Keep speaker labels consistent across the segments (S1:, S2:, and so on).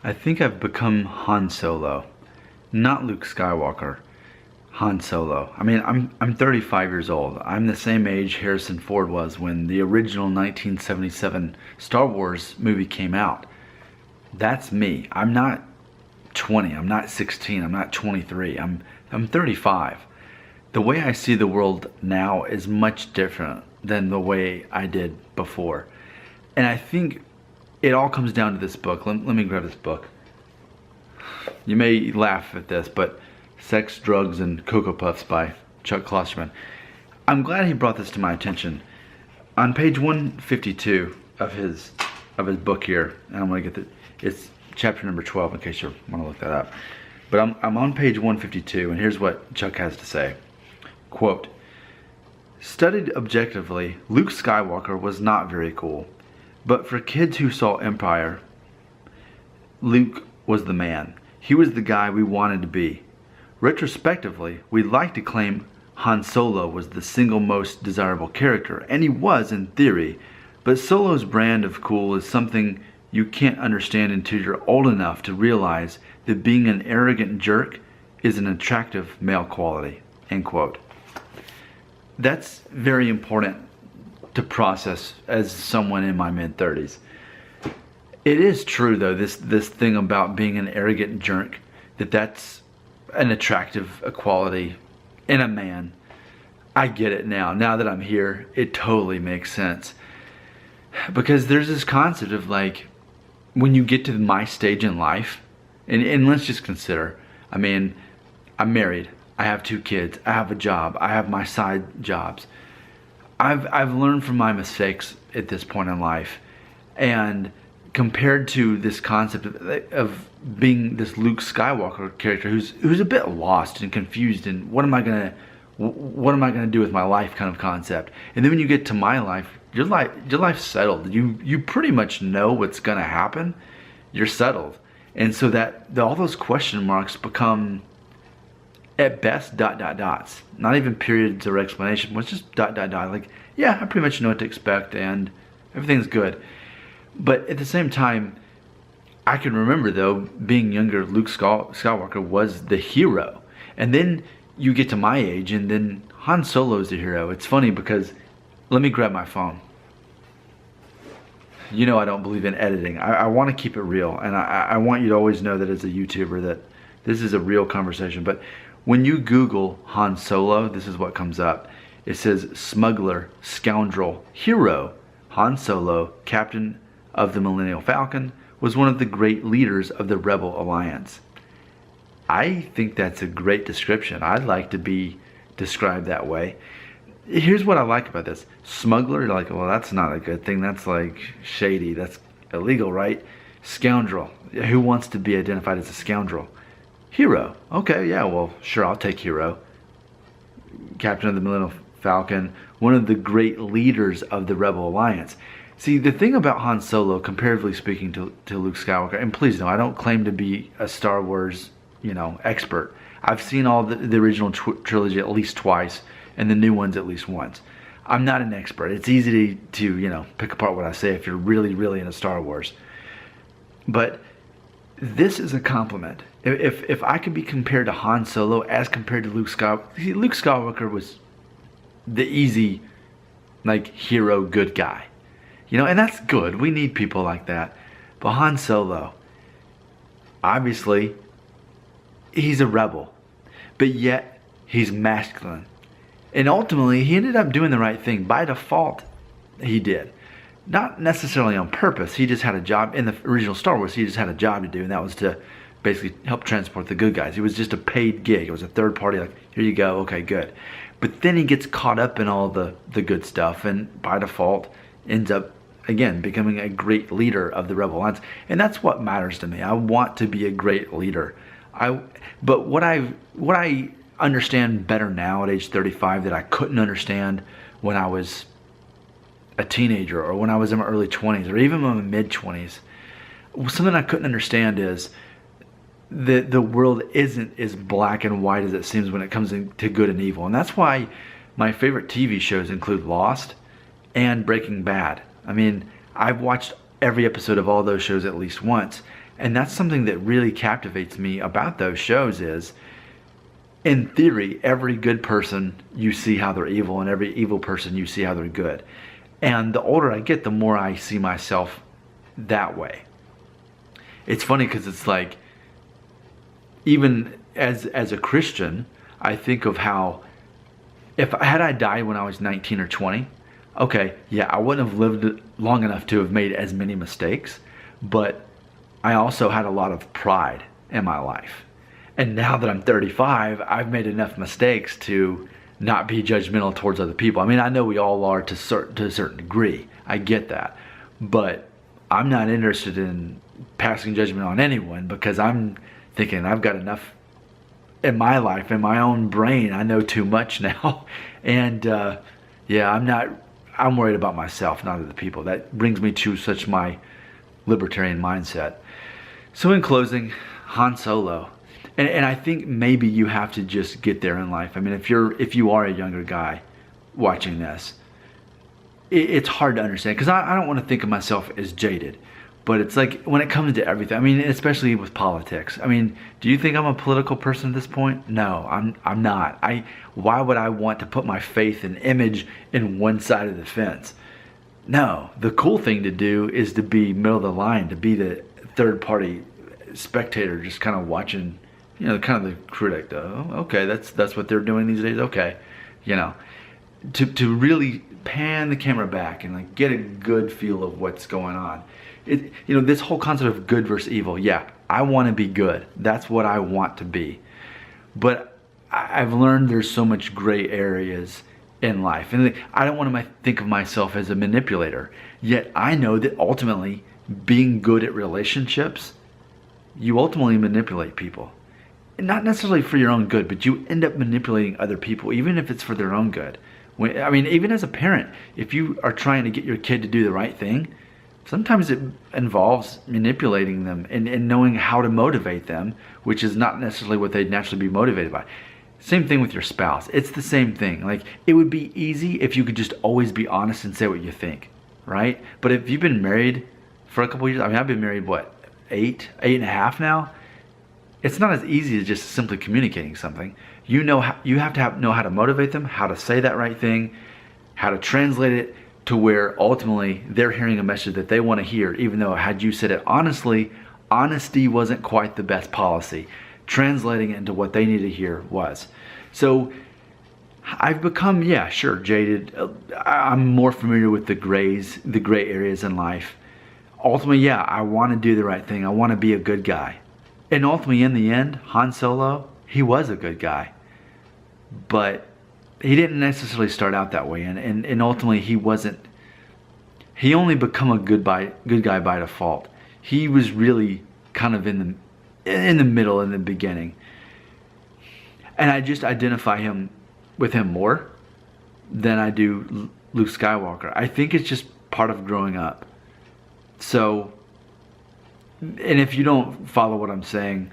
S1: I think I've become Han Solo, not Luke Skywalker. Han Solo. I mean, I'm 35 years old. I'm the same age Harrison Ford was when the original 1977 Star Wars movie came out. That's me. I'm not 20. I'm not 16. I'm not 23. I'm 35. The way I see the world now is much different than the way I did before. And I think it all comes down to this book. Let me grab this book. You may laugh at this, but Sex, Drugs, and Cocoa Puffs by Chuck Klosterman. I'm glad he brought this to my attention. On page 152 of his book here, and I'm going to get it's chapter number 12 in case you want to look that up. But I'm on page 152, and here's what Chuck has to say. Quote, "Studied objectively, Luke Skywalker was not very cool. But for kids who saw Empire, Luke was the man. He was the guy we wanted to be. Retrospectively, we'd like to claim Han Solo was the single most desirable character, and he was in theory, but Solo's brand of cool is something you can't understand until you're old enough to realize that being an arrogant jerk is an attractive male quality." End quote. That's very important to process as someone in my mid-30s. It is true though, this thing about being an arrogant jerk, that's an attractive quality in a man. I get it now that I'm here, it totally makes sense. Because there's this concept of like, when you get to my stage in life, and let's just consider, I mean, I'm married, I have 2 kids, I have a job, I have my side jobs. I've learned from my mistakes at this point in life, and compared to this concept of being this Luke Skywalker character who's a bit lost and confused and what am I gonna do with my life kind of concept. And then when you get to my life, your life's settled. You pretty much know what's gonna happen. You're settled, and so that all those question marks become at best dots, not even periods or explanation, but it's just dot. Like, yeah, I pretty much know what to expect and everything's good. But at the same time, I can remember though, being younger, Luke Skywalker was the hero. And then you get to my age and then Han Solo is the hero. It's funny because, let me grab my phone. You know I don't believe in editing. I want to keep it real, and I want you to always know that as a YouTuber that this is a real conversation. But when you Google Han Solo, this is what comes up. It says smuggler, scoundrel, hero. Han Solo, captain of the Millennium Falcon, was one of the great leaders of the Rebel Alliance. I think that's a great description. I'd like to be described that way. Here's what I like about this. Smuggler, like, well, that's not a good thing. That's like shady. That's illegal, right? Scoundrel. Who wants to be identified as a scoundrel? Hero. Okay, yeah, well, sure, I'll take hero. Captain of the Millennium Falcon, one of the great leaders of the Rebel Alliance. See, the thing about Han Solo, comparatively speaking to Luke Skywalker, and please know, I don't claim to be a Star Wars, expert. I've seen all the original trilogy at least twice, and the new ones at least once. I'm not an expert. It's easy to pick apart what I say if you're really, really into Star Wars. But this is a compliment. If I could be compared to Han Solo as compared to Luke Skywalker, Luke Skywalker was the easy, like, hero good guy. And that's good. We need people like that. But Han Solo, obviously, he's a rebel. But yet, he's masculine. And ultimately, he ended up doing the right thing. By default, he did. Not necessarily on purpose. He just had a job. In the original Star Wars, he just had a job to do, and that was to basically help transport the good guys. It was just a paid gig. It was a third party, like, here you go, okay, good. But then he gets caught up in all the good stuff, and by default, ends up, again, becoming a great leader of the Rebel Alliance. And that's what matters to me. I want to be a great leader. But what I understand better now at age 35 that I couldn't understand when I was a teenager or when I was in my early 20s or even my mid 20s, something I couldn't understand is that the world isn't as black and white as it seems when it comes to good and evil. And that's why my favorite TV shows include Lost and Breaking Bad. I mean, I've watched every episode of all those shows at least once. And that's something that really captivates me about those shows is, in theory, every good person, you see how they're evil, and every evil person, you see how they're good. And the older I get, the more I see myself that way. It's funny because it's like, even as a Christian, I think of how, had I died when I was 19 or 20, okay, yeah, I wouldn't have lived long enough to have made as many mistakes, but I also had a lot of pride in my life. And now that I'm 35, I've made enough mistakes to not be judgmental towards other people. I mean, I know we all are to a certain degree. I get that. But I'm not interested in passing judgment on anyone, because I'm thinking I've got enough in my life, in my own brain. I know too much now. And yeah, I'm worried about myself, not other people. That brings me to such my libertarian mindset. So in closing, Han Solo. And I think maybe you have to just get there in life. I mean, if you are a younger guy watching this, it's hard to understand, because I don't want to think of myself as jaded, but it's like when it comes to everything, I mean, especially with politics. I mean, do you think I'm a political person at this point? No, I'm not. Why would I want to put my faith and image in one side of the fence? No, the cool thing to do is to be middle of the line, to be the third party spectator, just kind of watching, you know, kind of the critic. Oh, okay, that's what they're doing these days. Okay, you know, to really pan the camera back and like get a good feel of what's going on. You know, this whole concept of good versus evil. Yeah, I want to be good. That's what I want to be. But I've learned there's so much gray areas in life, and I don't want to think of myself as a manipulator. Yet I know that ultimately, being good at relationships, you ultimately manipulate people. Not necessarily for your own good, but you end up manipulating other people, even if it's for their own good. I mean, even as a parent, if you are trying to get your kid to do the right thing, sometimes it involves manipulating them and knowing how to motivate them, which is not necessarily what they'd naturally be motivated by. Same thing with your spouse. It's the same thing. Like, it would be easy if you could just always be honest and say what you think, right? But if you've been married for a couple years, I mean, I've been married, what, eight and a half now? It's not as easy as just simply communicating something. You have to know how to motivate them, how to say that right thing, how to translate it to where ultimately they're hearing a message that they want to hear, even though had you said it honestly, honesty wasn't quite the best policy. Translating it into what they need to hear was. So I've become, yeah, sure, jaded. I'm more familiar with the gray areas in life. Ultimately, yeah, I want to do the right thing. I want to be a good guy. And ultimately, in the end, Han Solo, he was a good guy. But he didn't necessarily start out that way. And ultimately, he only become a good guy by default. He was really kind of in the middle, in the beginning. And I just identify with him more than I do Luke Skywalker. I think it's just part of growing up. So, and if you don't follow what I'm saying,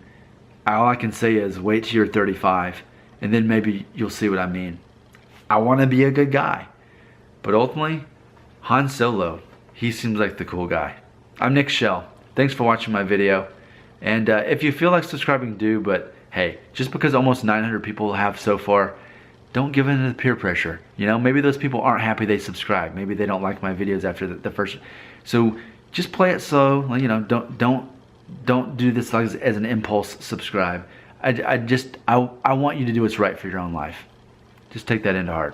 S1: all I can say is wait till you're 35, and then maybe you'll see what I mean. I want to be a good guy, but ultimately, Han Solo, he seems like the cool guy. I'm Nick Shell. Thanks for watching my video. And if you feel like subscribing, do. But hey, just because almost 900 people have so far, don't give in to the peer pressure. You know, maybe those people aren't happy they subscribe. Maybe they don't like my videos after the first. So just play it slow. You know, don't do this as an impulse subscribe. I want you to do what's right for your own life. Just take that into heart.